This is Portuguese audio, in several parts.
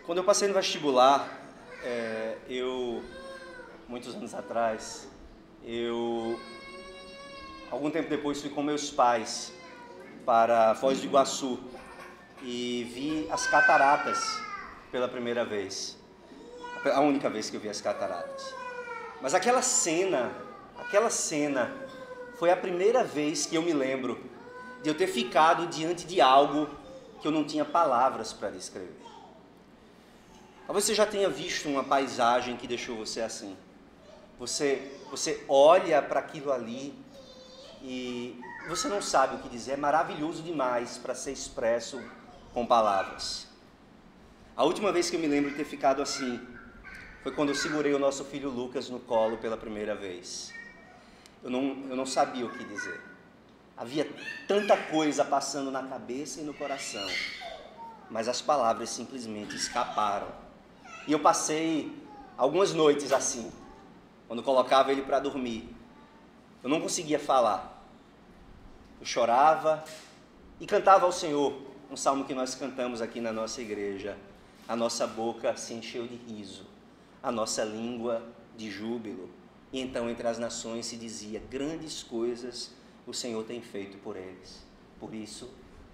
Quando eu passei no vestibular, muitos anos atrás, algum tempo depois, fui com meus pais para Foz do Iguaçu e vi as cataratas pela primeira vez, a única vez que eu vi as cataratas. Mas aquela cena foi a primeira vez que eu me lembro de eu ter ficado diante de algo que eu não tinha palavras para descrever. Talvez você já tenha visto uma paisagem que deixou você assim. Você olha para aquilo ali e você não sabe o que dizer. É maravilhoso demais para ser expresso com palavras. A última vez que eu me lembro de ter ficado assim foi quando eu segurei o nosso filho Lucas no colo pela primeira vez. Eu não sabia o que dizer. Havia tanta coisa passando na cabeça e no coração, mas as palavras simplesmente escaparam. E eu passei algumas noites assim, quando colocava ele para dormir. Eu não conseguia falar. Eu chorava e cantava ao Senhor, um salmo que nós cantamos aqui na nossa igreja. A nossa boca se encheu de riso, a nossa língua de júbilo. E então entre as nações se dizia: grandes coisas o Senhor tem feito por eles. Por isso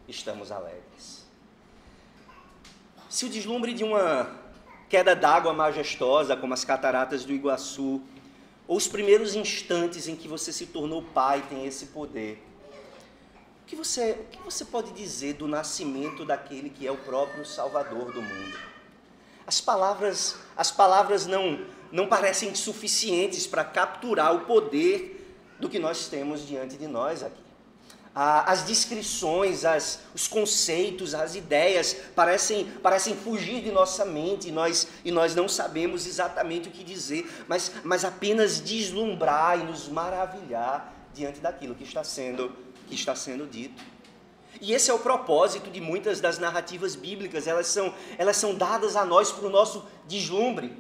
estamos alegres. Se o deslumbre de uma queda d'água majestosa, como as cataratas do Iguaçu, ou os primeiros instantes em que você se tornou pai tem esse poder, o que você pode dizer do nascimento daquele que é o próprio Salvador do mundo? As palavras não parecem suficientes para capturar o poder do que nós temos diante de nós aqui. As descrições, os conceitos, as ideias parecem fugir de nossa mente e nós não sabemos exatamente o que dizer, mas apenas deslumbrar e nos maravilhar diante daquilo que está sendo dito. E esse é o propósito de muitas das narrativas bíblicas. Elas são dadas a nós para o nosso deslumbre.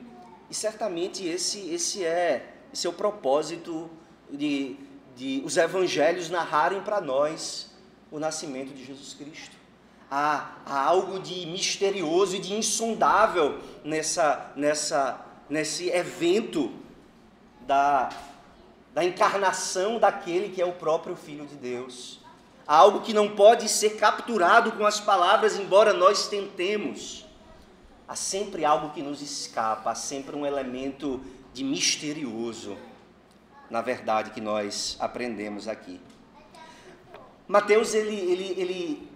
E certamente esse é o propósito de os evangelhos narrarem para nós o nascimento de Jesus Cristo. Há algo de misterioso e de insondável nesse evento da encarnação daquele que é o próprio Filho de Deus. Há algo que não pode ser capturado com as palavras, embora nós tentemos. Há sempre algo que nos escapa, há sempre um elemento de misterioso na verdade que nós aprendemos aqui. Mateus ele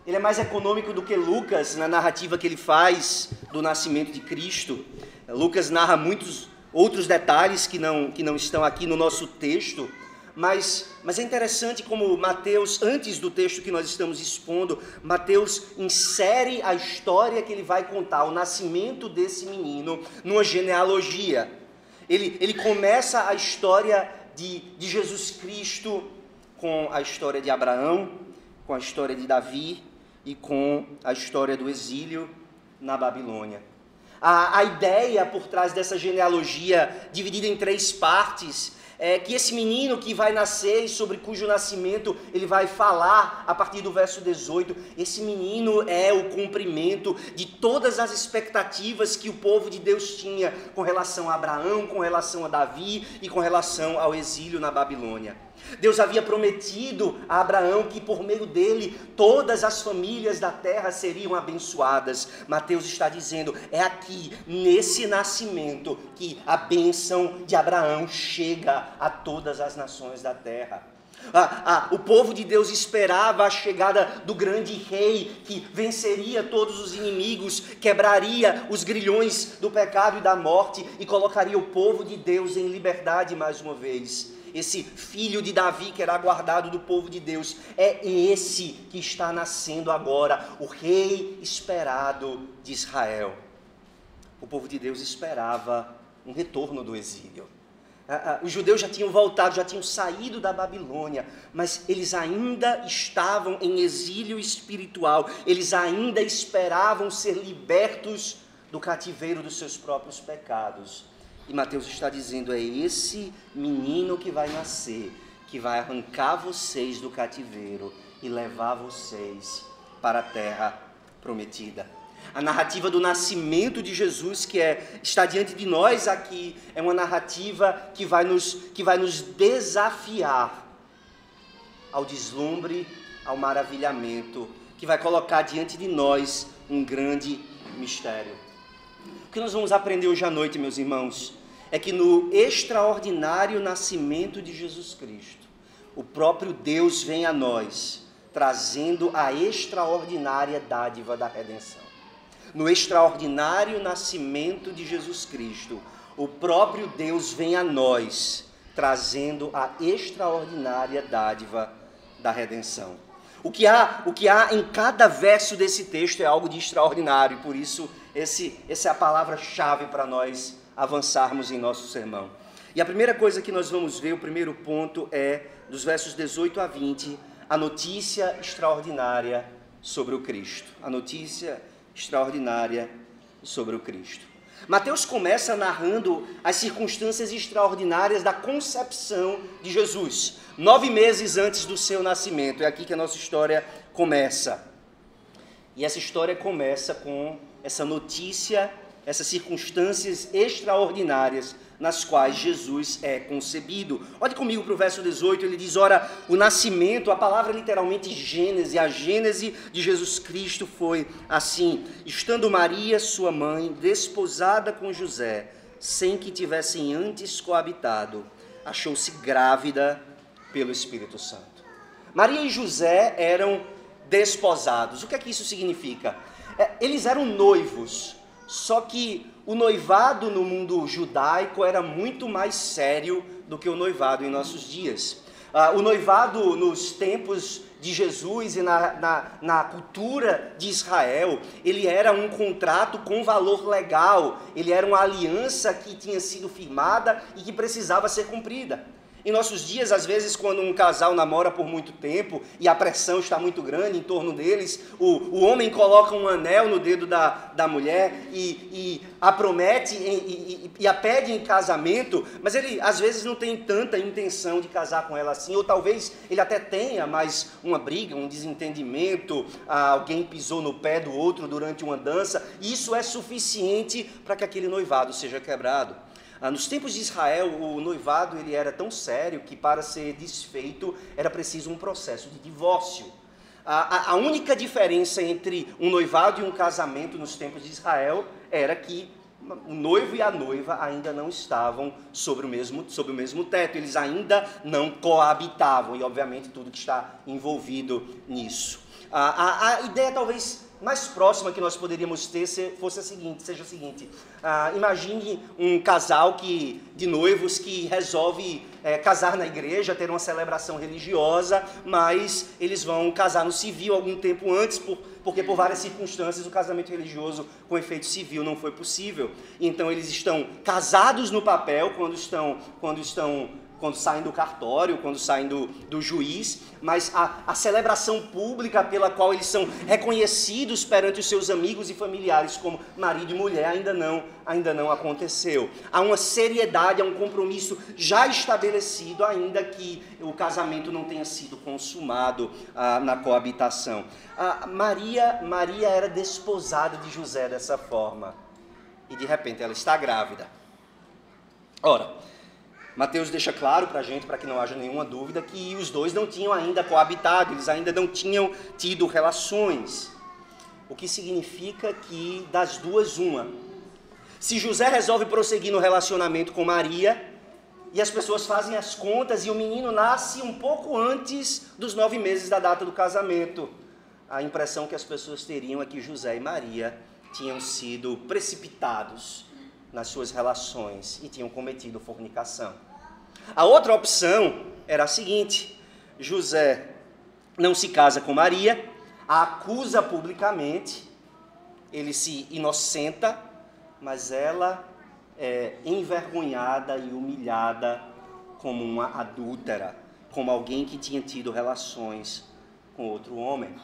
é mais econômico do que Lucas na narrativa que ele faz do nascimento de Cristo. Lucas narra muitos outros detalhes que não estão aqui no nosso texto, mas é interessante como Mateus, antes do texto que nós estamos expondo, Mateus insere a história que ele vai contar, o nascimento desse menino, numa genealogia. Ele começa a história de Jesus Cristo com a história de Abraão, com a história de Davi e com a história do exílio na Babilônia. A ideia por trás dessa genealogia, dividida em 3 partes, é que esse menino que vai nascer e sobre cujo nascimento ele vai falar a partir do verso 18, esse menino é o cumprimento de todas as expectativas que o povo de Deus tinha com relação a Abraão, com relação a Davi e com relação ao exílio na Babilônia. Deus havia prometido a Abraão que por meio dele todas as famílias da terra seriam abençoadas. Mateus está dizendo, é aqui, nesse nascimento, que a bênção de Abraão chega a todas as nações da terra. O povo de Deus esperava a chegada do grande rei que venceria todos os inimigos, quebraria os grilhões do pecado e da morte e colocaria o povo de Deus em liberdade mais uma vez. Esse filho de Davi que era aguardado do povo de Deus, é esse que está nascendo agora, o rei esperado de Israel. O povo de Deus esperava um retorno do exílio. Os judeus já tinham voltado, já tinham saído da Babilônia, mas eles ainda estavam em exílio espiritual, eles ainda esperavam ser libertos do cativeiro dos seus próprios pecados. E Mateus está dizendo, é esse menino que vai nascer, que vai arrancar vocês do cativeiro e levar vocês para a terra prometida. A narrativa do nascimento de Jesus, está diante de nós aqui, é uma narrativa que vai nos desafiar ao deslumbre, ao maravilhamento, que vai colocar diante de nós um grande mistério. O que nós vamos aprender hoje à noite, meus irmãos, é que no extraordinário nascimento de Jesus Cristo, o próprio Deus vem a nós, trazendo a extraordinária dádiva da redenção. No extraordinário nascimento de Jesus Cristo, o próprio Deus vem a nós, trazendo a extraordinária dádiva da redenção. O que há em cada verso desse texto é algo de extraordinário, por isso essa é a palavra-chave para nós avançarmos em nosso sermão. E a primeira coisa que nós vamos ver, o primeiro ponto é, dos versos 18 a 20, a notícia extraordinária sobre o Cristo. A notícia extraordinária sobre o Cristo. Mateus começa narrando as circunstâncias extraordinárias da concepção de Jesus, 9 meses antes do seu nascimento. É aqui que a nossa história começa. E essa história começa com essa notícia, essas circunstâncias extraordinárias nas quais Jesus é concebido. Olhe comigo para o verso 18, ele diz, ora, o nascimento, a palavra literalmente Gênese, a Gênese de Jesus Cristo foi assim, estando Maria, sua mãe, desposada com José, sem que tivessem antes coabitado, achou-se grávida pelo Espírito Santo. Maria e José eram desposados. O que é que isso significa? Eles eram noivos, só que o noivado no mundo judaico era muito mais sério do que o noivado em nossos dias. O noivado nos tempos de Jesus e na cultura de Israel, ele era um contrato com valor legal, ele era uma aliança que tinha sido firmada e que precisava ser cumprida. Em nossos dias, às vezes, quando um casal namora por muito tempo e a pressão está muito grande em torno deles, o homem coloca um anel no dedo da mulher e a promete e a pede em casamento, mas ele, às vezes, não tem tanta intenção de casar com ela assim, ou talvez ele até tenha, mas uma briga, um desentendimento, alguém pisou no pé do outro durante uma dança, e isso é suficiente para que aquele noivado seja quebrado. Nos tempos de Israel, o noivado ele era tão sério que para ser desfeito era preciso um processo de divórcio. A única diferença entre um noivado e um casamento nos tempos de Israel era que o noivo e a noiva ainda não estavam sob o mesmo teto, eles ainda não coabitavam, e obviamente tudo que está envolvido nisso. A ideia talvez mais próxima que nós poderíamos ter seja a seguinte, imagine um casal de noivos que resolve casar na igreja, ter uma celebração religiosa, mas eles vão casar no civil algum tempo antes, porque por várias circunstâncias o casamento religioso com efeito civil não foi possível. Então eles estão casados no papel quando saem do cartório, quando saem do juiz, mas a celebração pública pela qual eles são reconhecidos perante os seus amigos e familiares como marido e mulher ainda não aconteceu. Há uma seriedade, há um compromisso já estabelecido, ainda que o casamento não tenha sido consumado na coabitação. Maria era desposada de José dessa forma, e de repente ela está grávida. Ora, Mateus deixa claro para a gente, para que não haja nenhuma dúvida, que os dois não tinham ainda coabitado, eles ainda não tinham tido relações. O que significa que das duas, uma. Se José resolve prosseguir no relacionamento com Maria, e as pessoas fazem as contas, e o menino nasce um pouco antes dos 9 meses da data do casamento, a impressão que as pessoas teriam é que José e Maria tinham sido precipitados nas suas relações e tinham cometido fornicação. A outra opção era a seguinte: José não se casa com Maria, a acusa publicamente, ele se inocenta, mas ela é envergonhada e humilhada como uma adúltera, como alguém que tinha tido relações com outro homem.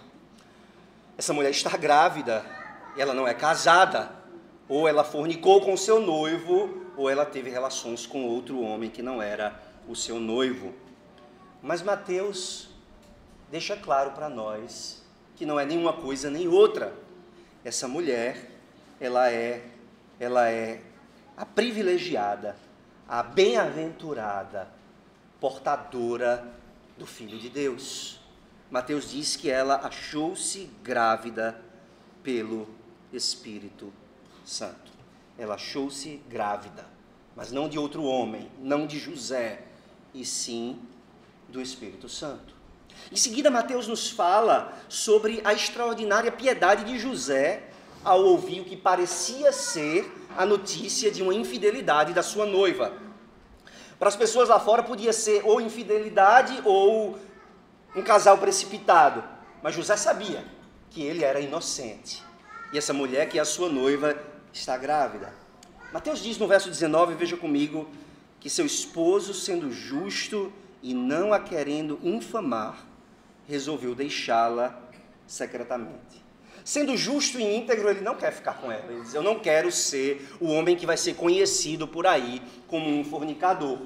Essa mulher está grávida, ela não é casada, ou ela fornicou com seu noivo, ou ela teve relações com outro homem que não era o seu noivo. Mas Mateus deixa claro para nós que não é nenhuma coisa nem outra. essa mulher, ela é a privilegiada, a bem-aventurada, portadora do Filho de Deus. Mateus diz que ela achou-se grávida pelo Espírito Santo. Ela achou-se grávida, mas não de outro homem, não de José, e sim do Espírito Santo. Em seguida, Mateus nos fala sobre a extraordinária piedade de José ao ouvir o que parecia ser a notícia de uma infidelidade da sua noiva. Para as pessoas lá fora podia ser ou infidelidade ou um casal precipitado, mas José sabia que ele era inocente. E essa mulher, que é a sua noiva, está grávida. Mateus diz no verso 19, veja comigo, que seu esposo, sendo justo e não a querendo infamar, resolveu deixá-la secretamente. Sendo justo e íntegro, ele não quer ficar com ela. Ele diz, eu não quero ser o homem que vai ser conhecido por aí como um fornicador.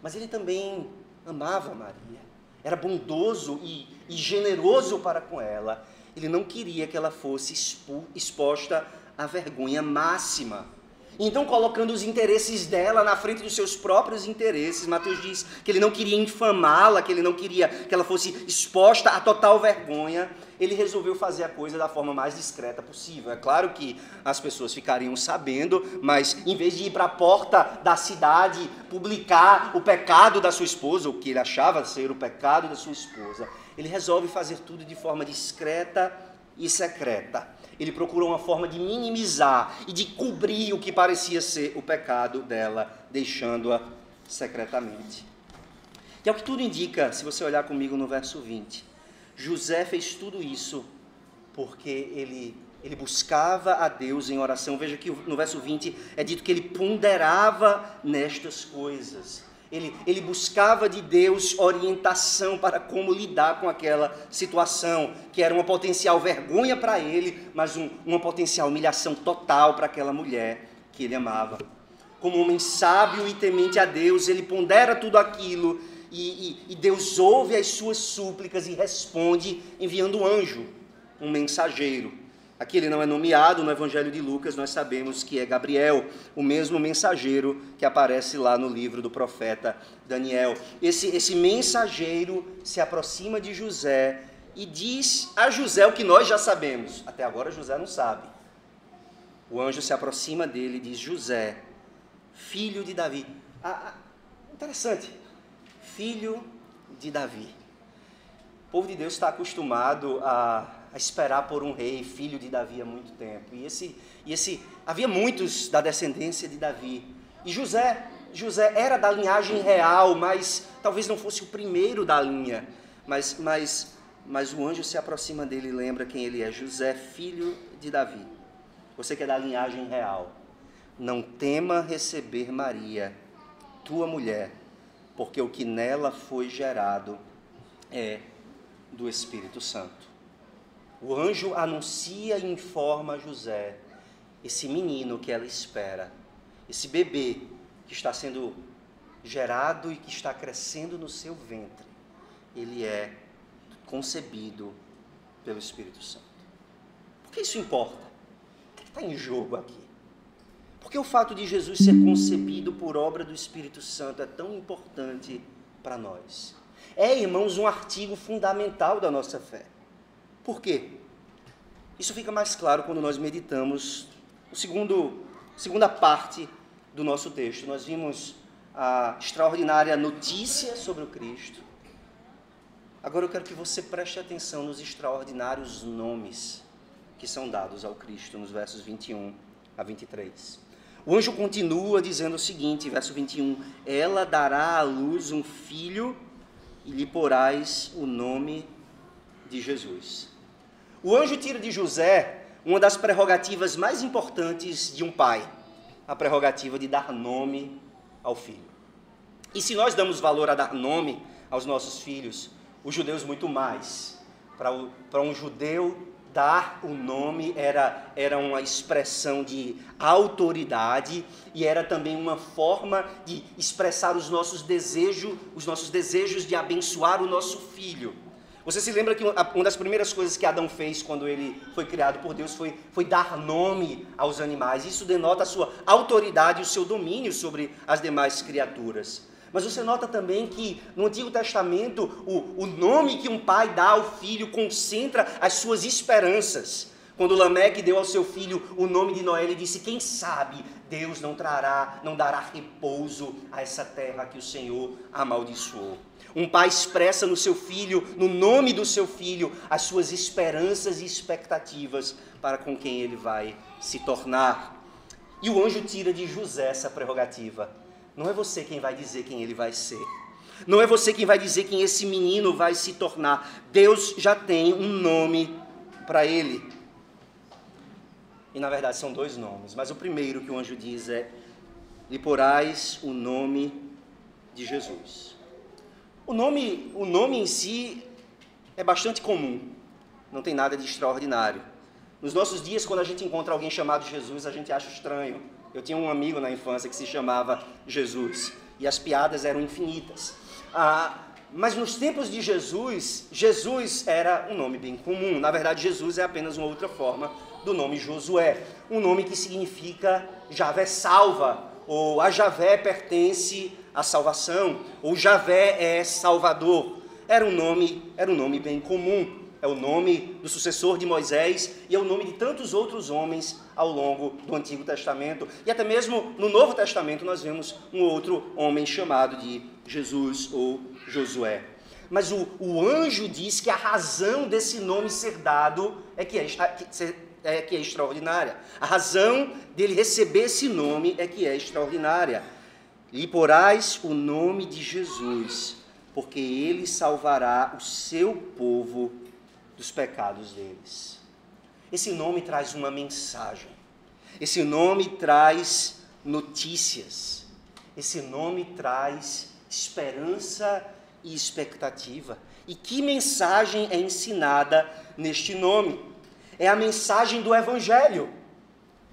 Mas ele também amava Maria. Era bondoso e generoso para com ela. Ele não queria que ela fosse exposta à vergonha máxima. Então, colocando os interesses dela na frente dos seus próprios interesses, Mateus diz que ele não queria infamá-la, que ele não queria que ela fosse exposta à total vergonha. Ele resolveu fazer a coisa da forma mais discreta possível. É claro que as pessoas ficariam sabendo, mas em vez de ir para a porta da cidade publicar o pecado da sua esposa, o que ele achava ser o pecado da sua esposa, ele resolve fazer tudo de forma discreta e secreta. Ele procurou uma forma de minimizar e de cobrir o que parecia ser o pecado dela, deixando-a secretamente. E é o que tudo indica, se você olhar comigo no verso 20. José fez tudo isso porque ele buscava a Deus em oração. Veja que no verso 20 é dito que ele ponderava nestas coisas. Ele buscava de Deus orientação para como lidar com aquela situação, que era uma potencial vergonha para ele, mas uma potencial humilhação total para aquela mulher que ele amava. Como homem sábio e temente a Deus, ele pondera tudo aquilo e Deus ouve as suas súplicas e responde enviando um anjo, um mensageiro. Aqui ele não é nomeado, no Evangelho de Lucas nós sabemos que é Gabriel, o mesmo mensageiro que aparece lá no livro do profeta Daniel. Esse mensageiro se aproxima de José e diz a José o que nós já sabemos. Até agora José não sabe. O anjo se aproxima dele e diz, José, filho de Davi. Interessante, filho de Davi. O povo de Deus está acostumado a esperar por um rei, filho de Davi há muito tempo. E havia muitos da descendência de Davi. E José era da linhagem real, mas talvez não fosse o primeiro da linha. Mas o anjo se aproxima dele e lembra quem ele é. José, filho de Davi. Você que é da linhagem real. Não tema receber Maria, tua mulher, porque o que nela foi gerado é do Espírito Santo. O anjo anuncia e informa a José, esse menino que ela espera, esse bebê que está sendo gerado e que está crescendo no seu ventre, ele é concebido pelo Espírito Santo. Por que isso importa? O que está em jogo aqui? Porque o fato de Jesus ser concebido por obra do Espírito Santo é tão importante para nós. É, irmãos, um artigo fundamental da nossa fé. Por quê? Isso fica mais claro quando nós meditamos a segunda parte do nosso texto. Nós vimos a extraordinária notícia sobre o Cristo. Agora eu quero que você preste atenção nos extraordinários nomes que são dados ao Cristo, nos versos 21 a 23. O anjo continua dizendo o seguinte, verso 21, ela dará à luz um filho e lhe porás o nome de Jesus. O anjo tira de José uma das prerrogativas mais importantes de um pai, a prerrogativa de dar nome ao filho. E se nós damos valor a dar nome aos nossos filhos, os judeus muito mais. Para um judeu, dar o nome era uma expressão de autoridade e era também uma forma de expressar os nossos desejos de abençoar o nosso filho. Você se lembra que uma das primeiras coisas que Adão fez quando ele foi criado por Deus foi dar nome aos animais. Isso denota a sua autoridade e o seu domínio sobre as demais criaturas. Mas você nota também que no Antigo Testamento o nome que um pai dá ao filho concentra as suas esperanças. Quando Lameque deu ao seu filho o nome de Noé, ele disse: quem sabe Deus não dará repouso a essa terra que o Senhor amaldiçoou. Um pai expressa no seu filho, no nome do seu filho, as suas esperanças e expectativas para com quem ele vai se tornar. E o anjo tira de José essa prerrogativa. Não é você quem vai dizer quem ele vai ser. Não é você quem vai dizer quem esse menino vai se tornar. Deus já tem um nome para ele. E na verdade são dois nomes. Mas o primeiro que o anjo diz é: lhe porás o nome de Jesus. O nome em si é bastante comum, não tem nada de extraordinário. Nos nossos dias, quando a gente encontra alguém chamado Jesus, a gente acha estranho. Eu tinha um amigo na infância que se chamava Jesus, e as piadas eram infinitas. Mas nos tempos de Jesus, Jesus era um nome bem comum. Na verdade, Jesus é apenas uma outra forma do nome Josué, um nome que significa Javé salva, ou a Javé pertence à salvação, ou Javé é Salvador. Era um nome bem comum. É o nome do sucessor de Moisés e é o nome de tantos outros homens ao longo do Antigo Testamento. E até mesmo no Novo Testamento nós vemos um outro homem chamado de Jesus ou Josué. Mas o anjo diz que a razão desse nome ser dado é que é extraordinária. A razão dele receber esse nome é que é extraordinária. Lhe porás o nome de Jesus, porque ele salvará o seu povo dos pecados deles. Esse nome traz uma mensagem. Esse nome traz notícias. Esse nome traz esperança e expectativa. E que mensagem é ensinada neste nome? É a mensagem do Evangelho.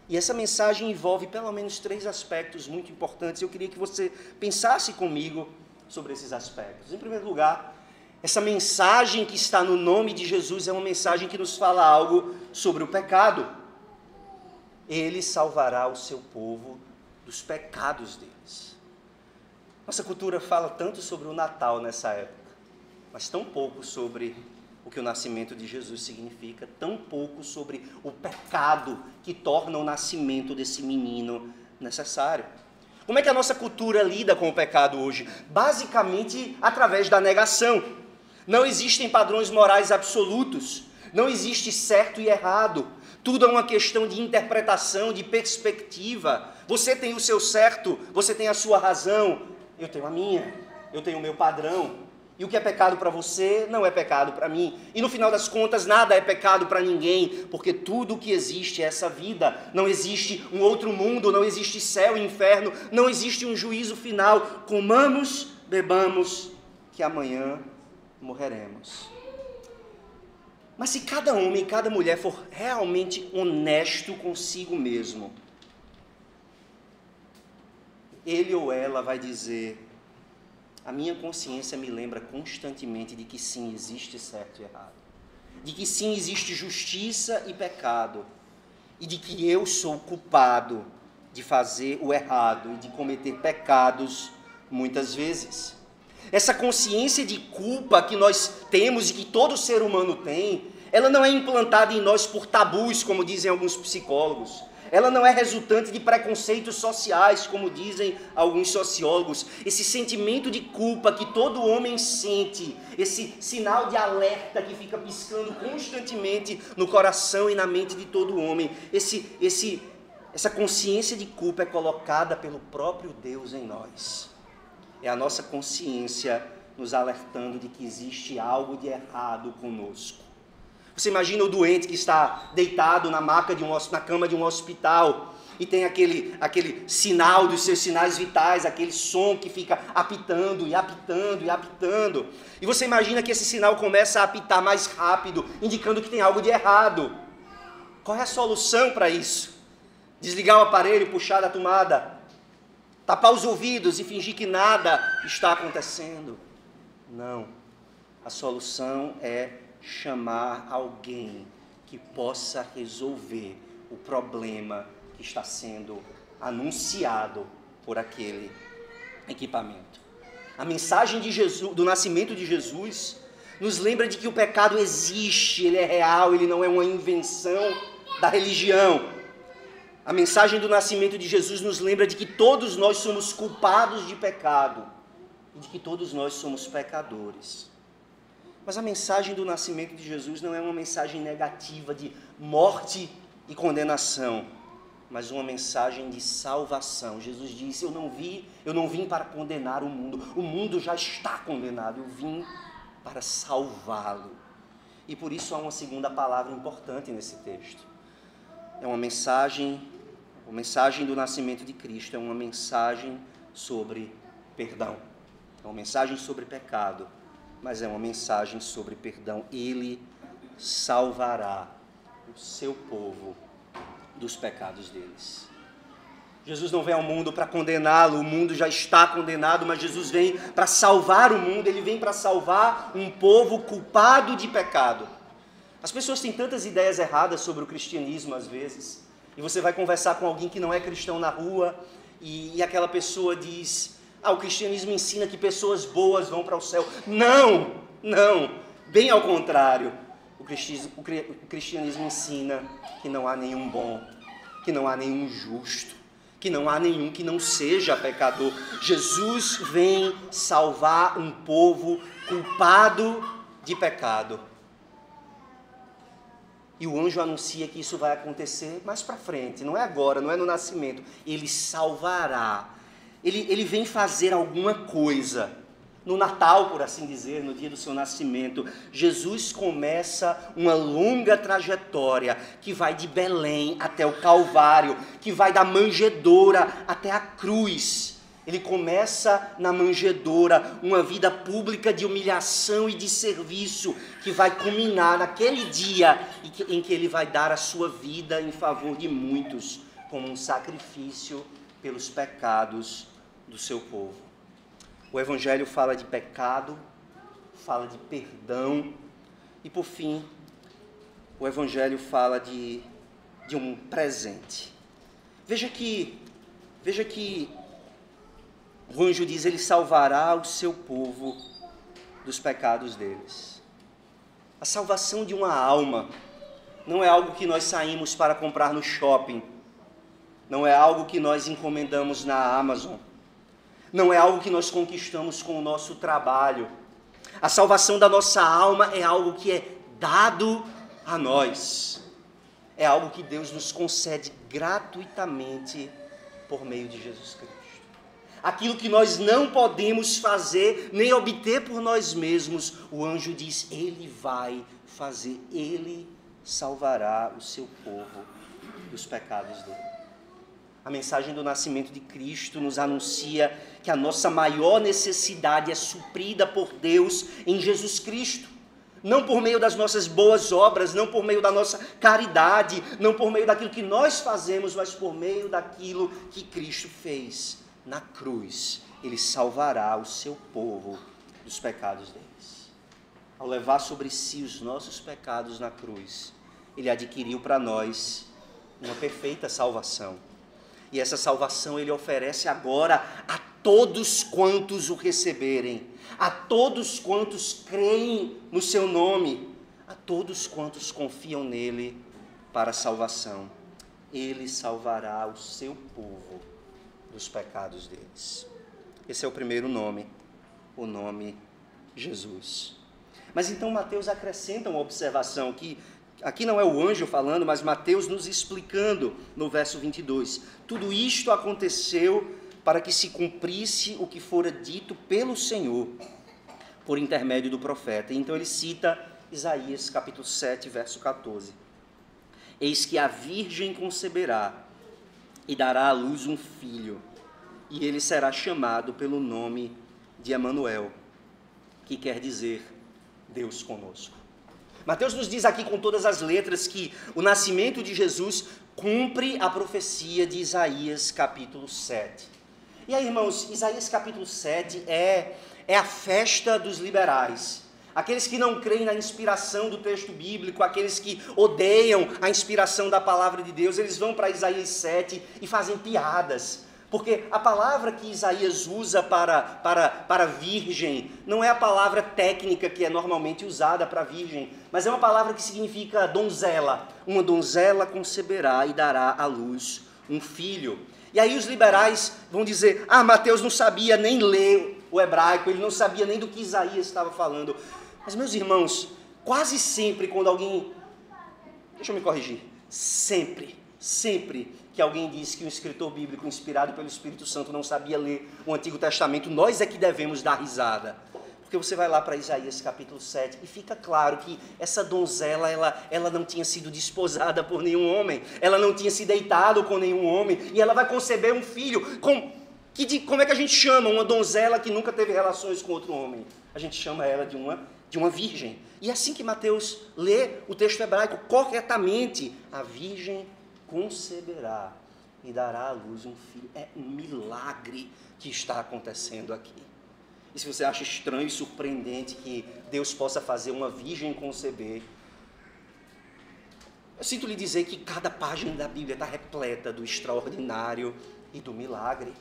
E essa mensagem envolve pelo menos 3 aspectos muito importantes. Eu queria que você pensasse comigo sobre esses aspectos. Em primeiro lugar, essa mensagem que está no nome de Jesus é uma mensagem que nos fala algo sobre o pecado. Ele salvará o seu povo dos pecados deles. Nossa cultura fala tanto sobre o Natal nessa época, mas tão pouco sobre o que o nascimento de Jesus significa, tão pouco sobre o pecado que torna o nascimento desse menino necessário. Como é que a nossa cultura lida com o pecado hoje? Basicamente através da negação. Não existem padrões morais absolutos, não existe certo e errado. Tudo é uma questão de interpretação, de perspectiva. Você tem o seu certo, você tem a sua razão, eu tenho a minha, eu tenho o meu padrão. E o que é pecado para você não é pecado para mim. E no final das contas, nada é pecado para ninguém, porque tudo o que existe é essa vida. Não existe um outro mundo, não existe céu e inferno, não existe um juízo final. Comamos, bebamos, que amanhã morreremos. Mas se cada homem e cada mulher for realmente honesto consigo mesmo, ele ou ela vai dizer: a minha consciência me lembra constantemente de que sim, existe certo e errado. De que sim, existe justiça e pecado. E de que eu sou culpado de fazer o errado e de cometer pecados muitas vezes. Essa consciência de culpa que nós temos e que todo ser humano tem, ela não é implantada em nós por tabus, como dizem alguns psicólogos. Ela não é resultante de preconceitos sociais, como dizem alguns sociólogos. Esse sentimento de culpa que todo homem sente, esse sinal de alerta que fica piscando constantemente no coração e na mente de todo homem, essa consciência de culpa é colocada pelo próprio Deus em nós. É a nossa consciência nos alertando de que existe algo de errado conosco. Você imagina o doente que está deitado na cama de um hospital e tem aquele sinal dos seus sinais vitais, aquele som que fica apitando e apitando e apitando. E você imagina que esse sinal começa a apitar mais rápido, indicando que tem algo de errado. Qual é a solução para isso? Desligar o aparelho, puxar da tomada, tapar os ouvidos e fingir que nada está acontecendo? Não. A solução é chamar alguém que possa resolver o problema que está sendo anunciado por aquele equipamento. A mensagem de Jesus, do nascimento de Jesus, nos lembra de que o pecado existe, ele é real, ele não é uma invenção da religião. A mensagem do nascimento de Jesus nos lembra de que todos nós somos culpados de pecado e de que todos nós somos pecadores. Mas a mensagem do nascimento de Jesus não é uma mensagem negativa de morte e condenação, mas uma mensagem de salvação. Jesus disse: eu não vim para condenar o mundo já está condenado, eu vim para salvá-lo. E por isso há uma segunda palavra importante nesse texto. É uma mensagem, a mensagem do nascimento de Cristo é uma mensagem sobre perdão. É uma mensagem sobre pecado, mas é uma mensagem sobre perdão. Ele salvará o seu povo dos pecados deles. Jesus não vem ao mundo para condená-lo, o mundo já está condenado, mas Jesus vem para salvar o mundo, ele vem para salvar um povo culpado de pecado. As pessoas têm tantas ideias erradas sobre o cristianismo às vezes, e você vai conversar com alguém que não é cristão na rua, e aquela pessoa diz: o cristianismo ensina que pessoas boas vão para o céu. Não, bem ao contrário. O cristianismo ensina que não há nenhum bom, que não há nenhum justo, que não há nenhum que não seja pecador. Jesus vem salvar um povo culpado de pecado. E o anjo anuncia que isso vai acontecer mais para frente, não é agora, não é no nascimento. Ele salvará. Ele vem fazer alguma coisa. No Natal, por assim dizer, no dia do seu nascimento, Jesus começa uma longa trajetória que vai de Belém até o Calvário, que vai da manjedoura até a cruz. Ele começa na manjedoura, uma vida pública de humilhação e de serviço, que vai culminar naquele dia em que ele vai dar a sua vida em favor de muitos, como um sacrifício pelos pecados do seu povo. O Evangelho fala de pecado, fala de perdão e, por fim, o Evangelho fala de um presente. Veja que o anjo diz: ele salvará o seu povo dos pecados deles. A salvação de uma alma não é algo que nós saímos para comprar no shopping, não é algo que nós encomendamos na Amazon, não é algo que nós conquistamos com o nosso trabalho. A salvação da nossa alma é algo que é dado a nós. É algo que Deus nos concede gratuitamente por meio de Jesus Cristo. Aquilo que nós não podemos fazer nem obter por nós mesmos, o anjo diz: ele vai fazer, ele salvará o seu povo dos pecados dele. A mensagem do nascimento de Cristo nos anuncia que a nossa maior necessidade é suprida por Deus em Jesus Cristo. Não por meio das nossas boas obras, não por meio da nossa caridade, não por meio daquilo que nós fazemos, mas por meio daquilo que Cristo fez na cruz. Ele salvará o seu povo dos pecados deles. Ao levar sobre si os nossos pecados na cruz, ele adquiriu para nós uma perfeita salvação. E essa salvação ele oferece agora a todos quantos o receberem, a todos quantos creem no seu nome, a todos quantos confiam nele para a salvação. Ele salvará o seu povo dos pecados deles. Esse é o primeiro nome, o nome Jesus. Mas então Mateus acrescenta uma observação que aqui não é o anjo falando, mas Mateus nos explicando no verso 22. Tudo isto aconteceu para que se cumprisse o que fora dito pelo Senhor, por intermédio do profeta. Então ele cita Isaías capítulo 7, verso 14. Eis que a virgem conceberá e dará à luz um filho, e ele será chamado pelo nome de Emanuel, que quer dizer Deus conosco. Mateus nos diz aqui com todas as letras que o nascimento de Jesus cumpre a profecia de Isaías capítulo 7. E aí, irmãos, Isaías capítulo 7 é a festa dos liberais. aqueles que não creem na inspiração do texto bíblico, aqueles que odeiam a inspiração da palavra de Deus, eles vão para Isaías 7 e fazem piadas. Porque a palavra que Isaías usa para virgem não é a palavra técnica que é normalmente usada para virgem, mas é uma palavra que significa donzela. Uma donzela conceberá e dará à luz um filho. E aí os liberais vão dizer, Mateus não sabia nem ler o hebraico, ele não sabia nem do que Isaías estava falando. Mas, meus irmãos, quase sempre quando alguém... Deixa eu me corrigir. Sempre que alguém diz que um escritor bíblico inspirado pelo Espírito Santo não sabia ler o Antigo Testamento, nós é que devemos dar risada. Porque você vai lá para Isaías capítulo 7 e fica claro que essa donzela, ela não tinha sido desposada por nenhum homem, ela não tinha se deitado com nenhum homem, e ela vai conceber um filho. Como é que a gente chama uma donzela que nunca teve relações com outro homem? A gente chama ela de uma virgem. E é assim que Mateus lê o texto hebraico corretamente. A virgem conceberá e dará à luz um filho. É um milagre que está acontecendo aqui. E se você acha estranho e surpreendente que Deus possa fazer uma virgem conceber, eu sinto lhe dizer que cada página da Bíblia está repleta do extraordinário e do milagre.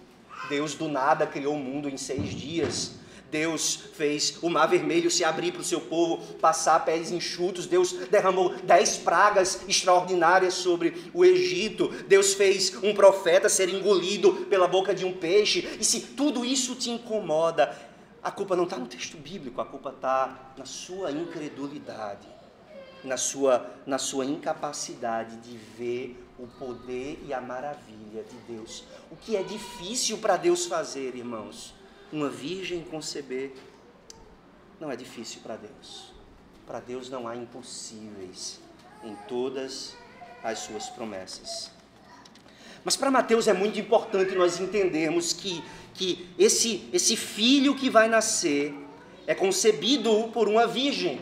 Deus do nada criou o mundo em 6 dias. Deus fez o mar vermelho se abrir para o seu povo passar pés enxutos. Deus derramou 10 pragas extraordinárias sobre o Egito. Deus fez um profeta ser engolido pela boca de um peixe. E se tudo isso te incomoda, a culpa não está no texto bíblico, a culpa está na sua incredulidade, na sua incapacidade de ver o poder e a maravilha de Deus. O que é difícil para Deus fazer, irmãos? Uma virgem conceber não é difícil para Deus. Para Deus não há impossíveis em todas as suas promessas. Mas para Mateus é muito importante nós entendermos que esse filho que vai nascer é concebido por uma virgem,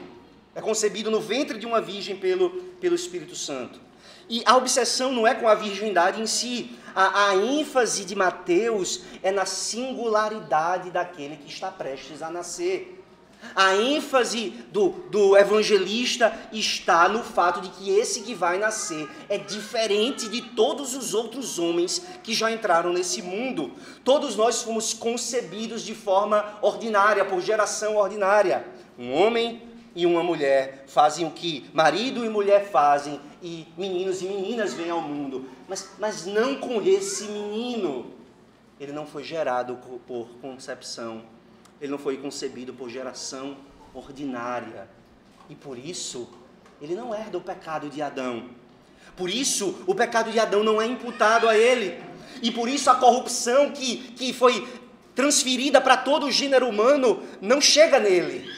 é concebido no ventre de uma virgem pelo Espírito Santo. E a obsessão não é com a virgindade em si. A ênfase de Mateus é na singularidade daquele que está prestes a nascer. A ênfase do evangelista está no fato de que esse que vai nascer é diferente de todos os outros homens que já entraram nesse mundo. Todos nós fomos concebidos de forma ordinária, por geração ordinária. Um homem e uma mulher fazem o que marido e mulher fazem, e meninos e meninas vêm ao mundo. Mas não com esse menino. Ele não foi gerado por concepção. Ele não foi concebido por geração ordinária. E por isso, ele não herda o pecado de Adão. Por isso, o pecado de Adão não é imputado a ele. E por isso, a corrupção que foi transferida para todo o gênero humano não chega nele.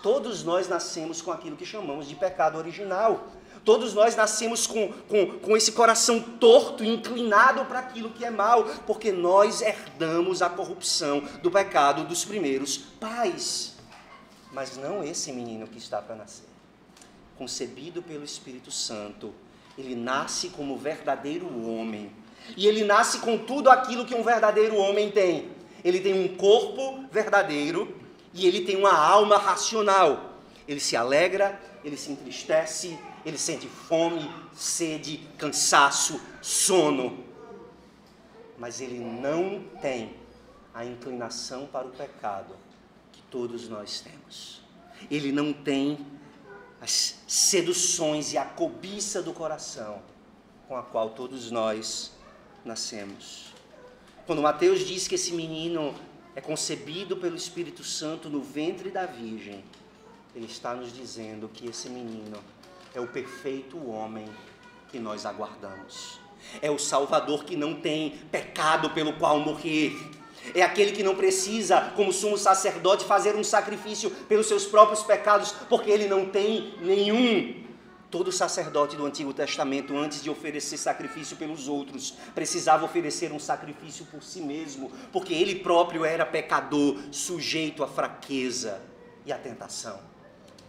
Todos nós nascemos com aquilo que chamamos de pecado original. Todos nós nascemos com esse coração torto, inclinado para aquilo que é mal, porque nós herdamos a corrupção do pecado dos primeiros pais. Mas não esse menino que está para nascer. Concebido pelo Espírito Santo, ele nasce como verdadeiro homem. E ele nasce com tudo aquilo que um verdadeiro homem tem. Ele tem um corpo verdadeiro e ele tem uma alma racional. Ele se alegra, ele se entristece, ele sente fome, sede, cansaço, sono. Mas ele não tem a inclinação para o pecado que todos nós temos. Ele não tem as seduções e a cobiça do coração com a qual todos nós nascemos. Quando Mateus diz que esse menino é concebido pelo Espírito Santo no ventre da Virgem, ele está nos dizendo que esse menino é o perfeito homem que nós aguardamos. É o Salvador que não tem pecado pelo qual morrer. É aquele que não precisa, como sumo sacerdote, fazer um sacrifício pelos seus próprios pecados, porque ele não tem nenhum. Todo sacerdote do Antigo Testamento, antes de oferecer sacrifício pelos outros, precisava oferecer um sacrifício por si mesmo, porque ele próprio era pecador, sujeito à fraqueza e à tentação.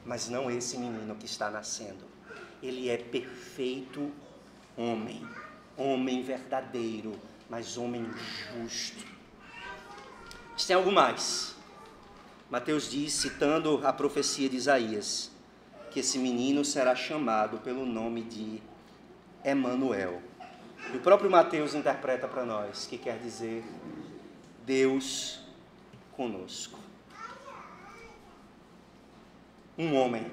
Mas não esse menino que está nascendo. Ele é perfeito homem, homem verdadeiro, mas homem justo. Mas tem algo mais. Mateus diz, citando a profecia de Isaías, que esse menino será chamado pelo nome de Emanuel. E o próprio Mateus interpreta para nós, que quer dizer Deus conosco. Um homem,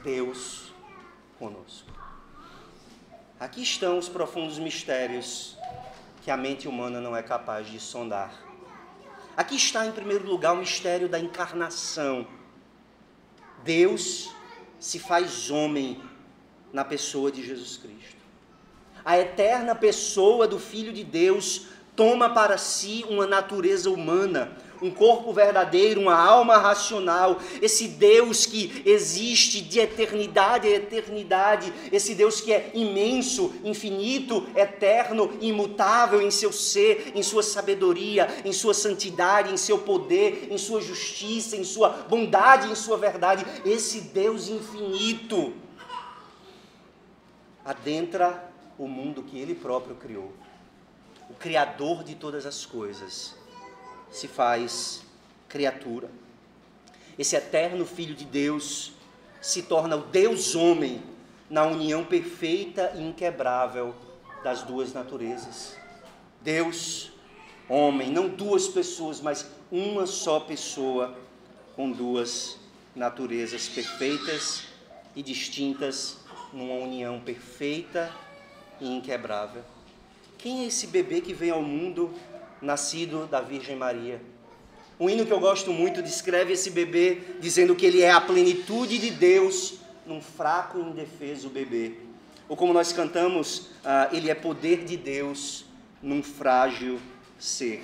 Deus conosco. Aqui estão os profundos mistérios que a mente humana não é capaz de sondar. Aqui está, em primeiro lugar, o mistério da encarnação. Deus se faz homem na pessoa de Jesus Cristo. A eterna pessoa do Filho de Deus toma para si uma natureza humana, um corpo verdadeiro, uma alma racional. Esse Deus que existe de eternidade a eternidade, esse Deus que é imenso, infinito, eterno, imutável em seu ser, em sua sabedoria, em sua santidade, em seu poder, em sua justiça, em sua bondade, em sua verdade. Esse Deus infinito adentra o mundo que Ele próprio criou. O Criador de todas as coisas se faz criatura. Esse eterno Filho de Deus se torna o Deus homem na união perfeita e inquebrável das duas naturezas. Deus, homem, não duas pessoas, mas uma só pessoa com duas naturezas perfeitas e distintas numa união perfeita e inquebrável. Quem é esse bebê que vem ao mundo nascido da Virgem Maria? Um hino que eu gosto muito descreve esse bebê dizendo que ele é a plenitude de Deus num fraco e indefeso bebê. Ou como nós cantamos, ele é poder de Deus num frágil ser.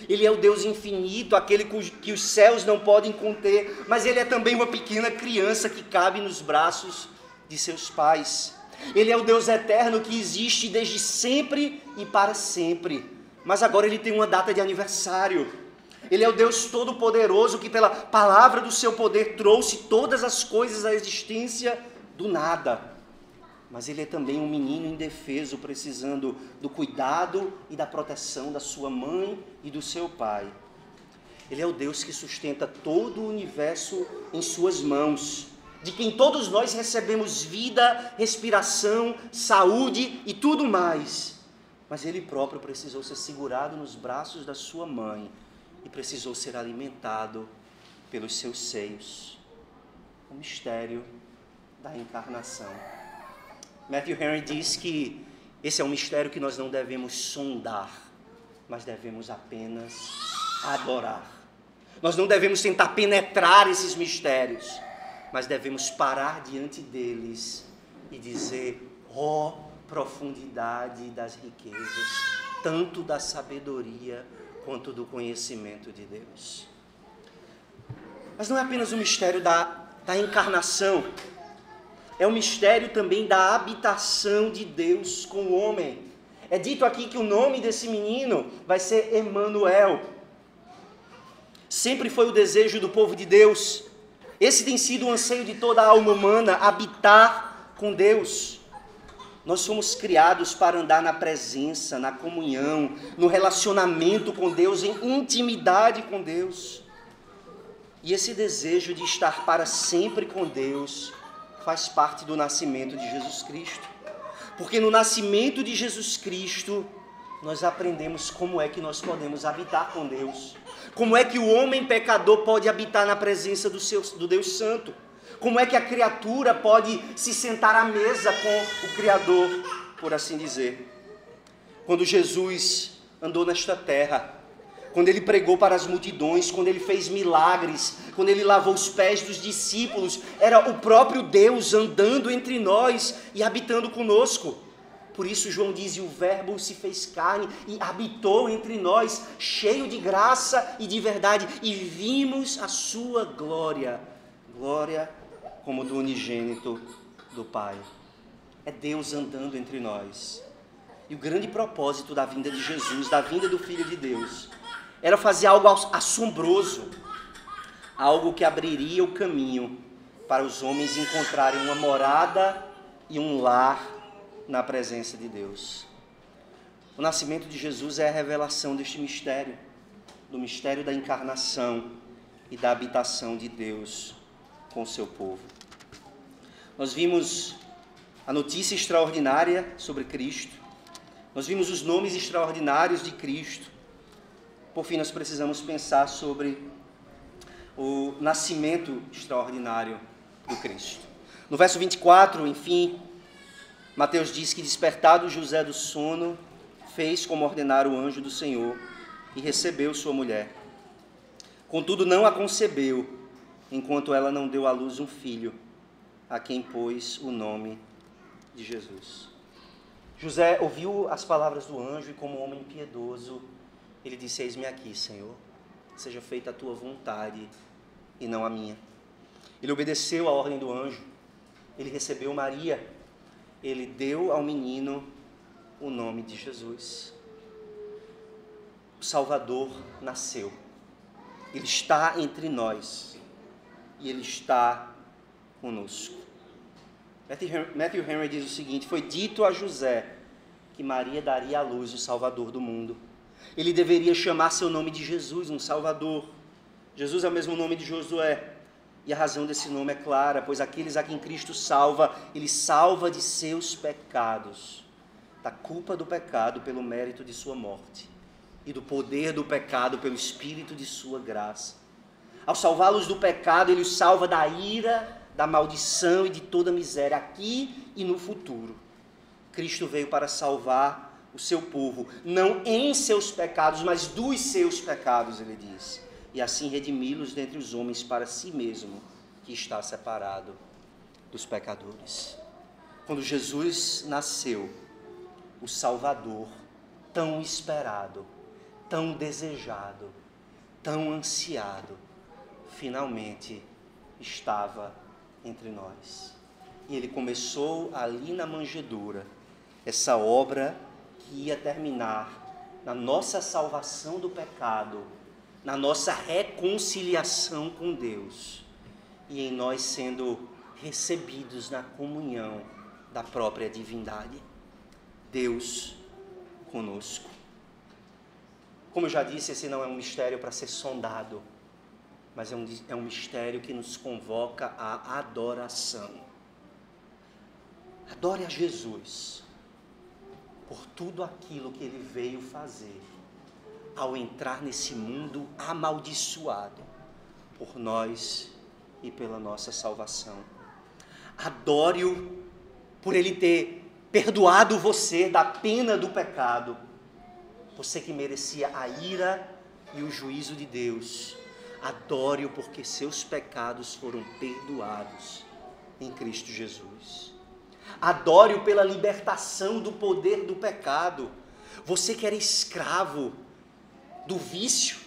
Ele é o Deus infinito, aquele que os céus não podem conter, mas ele é também uma pequena criança que cabe nos braços de seus pais. Ele é o Deus eterno que existe desde sempre e para sempre. Mas agora ele tem uma data de aniversário. Ele é o Deus todo-poderoso que pela palavra do seu poder trouxe todas as coisas à existência do nada. Mas ele é também um menino indefeso, precisando do cuidado e da proteção da sua mãe e do seu pai. Ele é o Deus que sustenta todo o universo em suas mãos, de quem todos nós recebemos vida, respiração, saúde e tudo mais. Mas ele próprio precisou ser segurado nos braços da sua mãe e precisou ser alimentado pelos seus seios. O mistério da encarnação. Matthew Henry diz que esse é um mistério que nós não devemos sondar, mas devemos apenas adorar. Nós não devemos tentar penetrar esses mistérios, mas devemos parar diante deles e dizer: ó profundidade das riquezas, tanto da sabedoria quanto do conhecimento de Deus. Mas não é apenas o mistério da encarnação, é o mistério também da habitação de Deus com o homem. É dito aqui que o nome desse menino vai ser Emanuel. Sempre foi o desejo do povo de Deus. Esse tem sido o anseio de toda a alma humana, habitar com Deus. Nós fomos criados para andar na presença, na comunhão, no relacionamento com Deus, em intimidade com Deus. E esse desejo de estar para sempre com Deus faz parte do nascimento de Jesus Cristo. Porque no nascimento de Jesus Cristo, nós aprendemos como é que nós podemos habitar com Deus. Como é que o homem pecador pode habitar na presença do Deus Santo? Como é que a criatura pode se sentar à mesa com o Criador, por assim dizer? Quando Jesus andou nesta terra, quando ele pregou para as multidões, quando ele fez milagres, quando ele lavou os pés dos discípulos, era o próprio Deus andando entre nós e habitando conosco. Por isso João diz: e o Verbo se fez carne e habitou entre nós, cheio de graça e de verdade, e vimos a sua glória, glória como do unigênito do Pai. É Deus andando entre nós. E o grande propósito da vinda de Jesus, da vinda do Filho de Deus, era fazer algo assombroso, algo que abriria o caminho para os homens encontrarem uma morada e um lar na presença de Deus. O nascimento de Jesus é a revelação deste mistério. do mistério da encarnação e da habitação de Deus com o seu povo. Nós vimos a notícia extraordinária sobre Cristo, nós vimos os nomes extraordinários de Cristo. Por fim, nós precisamos pensar sobre o nascimento extraordinário do Cristo. No verso 24, enfim, Mateus diz que, despertado José do sono, fez como ordenara o anjo do Senhor e recebeu sua mulher. Contudo, não a concebeu, enquanto ela não deu à luz um filho, a quem pôs o nome de Jesus. José ouviu as palavras do anjo e, como homem piedoso, ele disse: eis-me aqui, Senhor, seja feita a tua vontade e não a minha. Ele obedeceu à ordem do anjo, ele recebeu Maria, ele deu ao menino o nome de Jesus. O Salvador nasceu, ele está entre nós e ele está conosco. Matthew Henry diz o seguinte: foi dito a José que Maria daria à luz o Salvador do mundo. Ele deveria chamar seu nome de Jesus, um Salvador. Jesus é o mesmo nome de Josué. E a razão desse nome é clara, pois aqueles a quem Cristo salva, ele salva de seus pecados, da culpa do pecado pelo mérito de sua morte, e do poder do pecado pelo espírito de sua graça. Ao salvá-los do pecado, ele os salva da ira, da maldição e de toda miséria, aqui e no futuro. Cristo veio para salvar o seu povo, não em seus pecados, mas dos seus pecados, ele diz, e assim redimi-los dentre os homens para si mesmo, que está separado dos pecadores. Quando Jesus nasceu, o Salvador, tão esperado, tão desejado, tão ansiado, finalmente estava entre nós. E ele começou ali na manjedoura essa obra que ia terminar na nossa salvação do pecado, na nossa reconciliação com Deus e em nós sendo recebidos na comunhão da própria divindade. Deus conosco. Como eu já disse, esse não é um mistério para ser sondado, mas é um mistério que nos convoca à adoração. Adore a Jesus por tudo aquilo que ele veio fazer ao entrar nesse mundo amaldiçoado por nós e pela nossa salvação. Adore-o por ele ter perdoado você da pena do pecado, você que merecia a ira e o juízo de Deus. Adore-o porque seus pecados foram perdoados em Cristo Jesus. Adore-o pela libertação do poder do pecado. Você que era escravo do vício,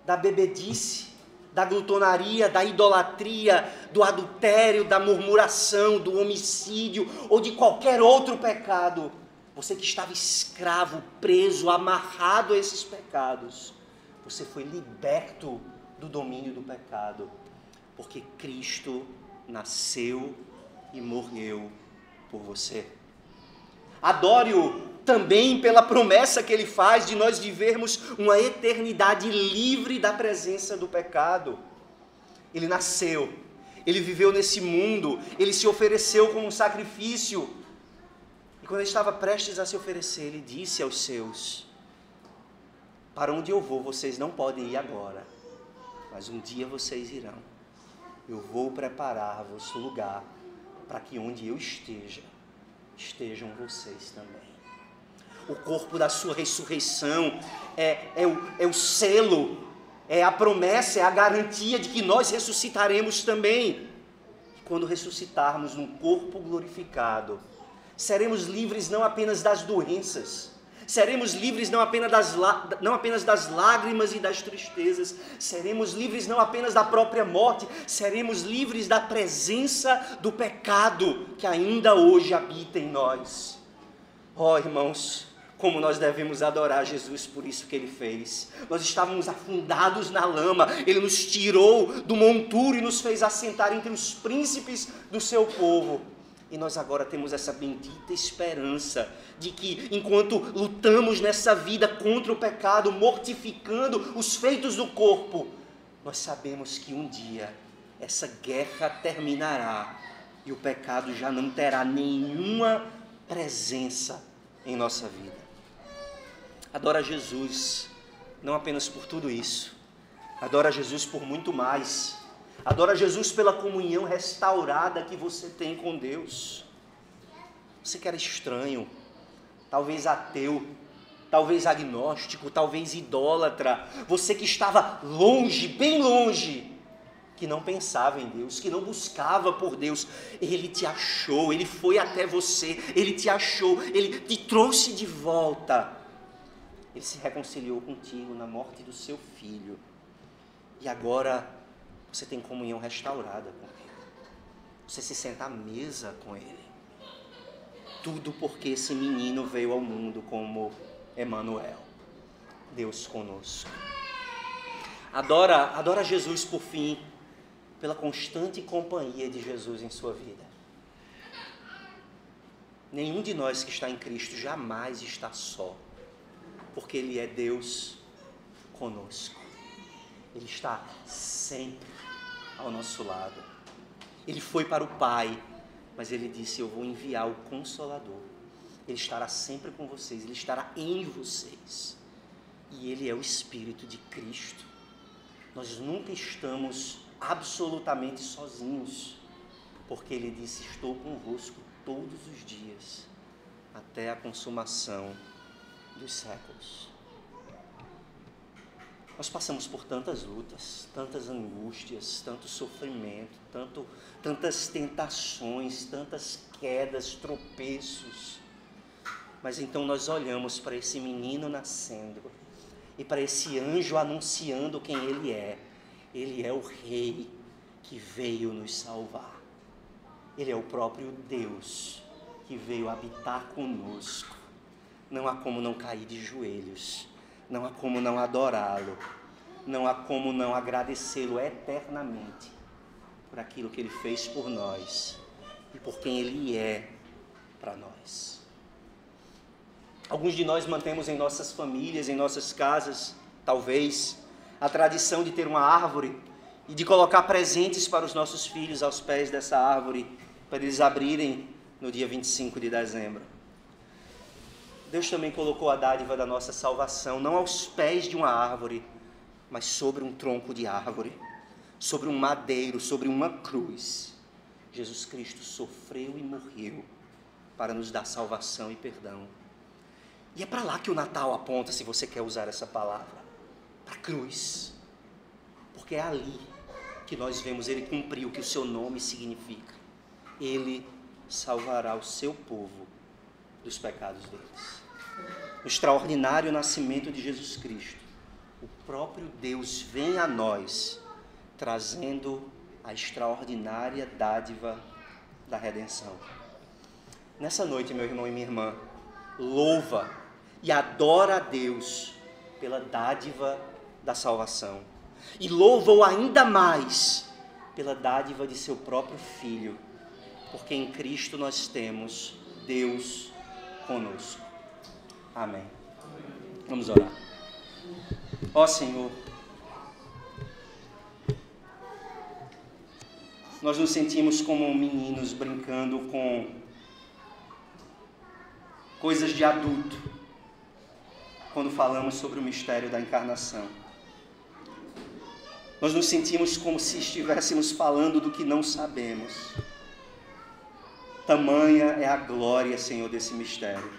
da bebedice, da glutonaria, da idolatria, do adultério, da murmuração, do homicídio ou de qualquer outro pecado. Você que estava escravo, preso, amarrado a esses pecados, você foi liberto do domínio do pecado, porque Cristo nasceu e morreu por você. Adore-o também pela promessa que ele faz de nós vivermos uma eternidade livre da presença do pecado. Ele nasceu, ele viveu nesse mundo, ele se ofereceu como um sacrifício. E quando ele estava prestes a se oferecer, ele disse aos seus: para onde eu vou, vocês não podem ir agora, mas um dia vocês irão. Eu vou preparar-vos lugar para que onde eu esteja, estejam vocês também. O corpo da sua ressurreição é o selo, é a promessa, é a garantia de que nós ressuscitaremos também. E quando ressuscitarmos num corpo glorificado, seremos livres não apenas das doenças, seremos livres não apenas das lágrimas e das tristezas, seremos livres não apenas da própria morte, seremos livres da presença do pecado que ainda hoje habita em nós. Oh, irmãos, como nós devemos adorar Jesus por isso que ele fez. Nós estávamos afundados na lama, ele nos tirou do monturo e nos fez assentar entre os príncipes do seu povo. E nós agora temos essa bendita esperança de que, enquanto lutamos nessa vida contra o pecado, mortificando os feitos do corpo, nós sabemos que um dia essa guerra terminará e o pecado já não terá nenhuma presença em nossa vida. Adora Jesus, não apenas por tudo isso. Adora Jesus por muito mais. Adora Jesus pela comunhão restaurada que você tem com Deus. Você que era estranho, talvez ateu, talvez agnóstico, talvez idólatra, você que estava longe, bem longe, que não pensava em Deus, que não buscava por Deus, Ele te achou, Ele foi até você, Ele te achou, Ele te trouxe de volta. Ele se reconciliou contigo na morte do seu filho. E agora você tem comunhão restaurada com Ele. Você se senta à mesa com Ele. Tudo porque esse menino veio ao mundo como Emanuel, Deus conosco. Adora Jesus, por fim, pela constante companhia de Jesus em sua vida. Nenhum de nós que está em Cristo jamais está só, porque Ele é Deus conosco. Ele está sempre ao nosso lado. Ele foi para o Pai, mas Ele disse: eu vou enviar o Consolador. Ele estará sempre com vocês, Ele estará em vocês. E Ele é o Espírito de Cristo. Nós nunca estamos absolutamente sozinhos, porque Ele disse: estou convosco todos os dias, até a consumação dos séculos. Nós passamos por tantas lutas, tantas angústias, tanto sofrimento, tantas tentações, tantas quedas, tropeços. Mas então nós olhamos para esse menino nascendo e para esse anjo anunciando quem Ele é. Ele é o Rei que veio nos salvar. Ele é o próprio Deus que veio habitar conosco. Não há como não cair de joelhos. Não há como não adorá-lo, não há como não agradecê-lo eternamente por aquilo que Ele fez por nós e por quem Ele é para nós. Alguns de nós mantemos em nossas famílias, em nossas casas, talvez, a tradição de ter uma árvore e de colocar presentes para os nossos filhos aos pés dessa árvore, para eles abrirem no dia 25 de dezembro. Deus também colocou a dádiva da nossa salvação, não aos pés de uma árvore, mas sobre um tronco de árvore, sobre um madeiro, sobre uma cruz. Jesus Cristo sofreu e morreu para nos dar salvação e perdão. E é para lá que o Natal aponta, se você quer usar essa palavra, para a cruz. Porque é ali que nós vemos Ele cumprir o que o seu nome significa. Ele salvará o seu povo dos pecados deles. No extraordinário nascimento de Jesus Cristo, o próprio Deus vem a nós, trazendo a extraordinária dádiva da redenção. Nessa noite, meu irmão e minha irmã, louva e adora a Deus pela dádiva da salvação. E louva-o ainda mais pela dádiva de seu próprio Filho, porque em Cristo nós temos Deus conosco. Amém. Vamos orar. Ó Senhor, nós nos sentimos como meninos brincando com coisas de adulto quando falamos sobre o mistério da encarnação. Nós nos sentimos como se estivéssemos falando do que não sabemos. Tamanha é a glória, Senhor, desse mistério.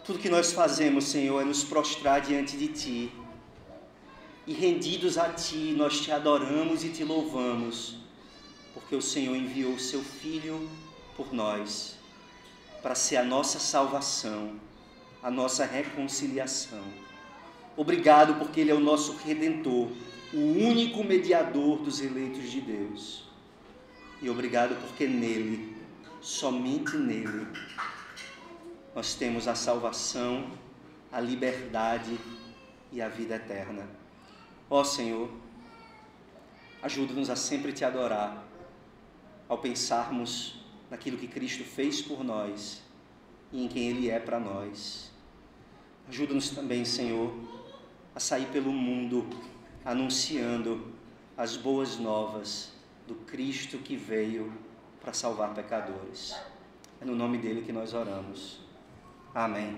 Tudo que nós fazemos, Senhor, é nos prostrar diante de Ti. E rendidos a Ti, nós Te adoramos e Te louvamos, porque o Senhor enviou o Seu Filho por nós, para ser a nossa salvação, a nossa reconciliação. Obrigado porque Ele é o nosso Redentor, o único mediador dos eleitos de Deus. E obrigado porque nele, somente nele, nós temos a salvação, a liberdade e a vida eterna. Ó Senhor, ajuda-nos a sempre Te adorar, ao pensarmos naquilo que Cristo fez por nós e em quem Ele é para nós. Ajuda-nos também, Senhor, a sair pelo mundo anunciando as boas novas do Cristo que veio para salvar pecadores. É no nome dele que nós oramos. Amém.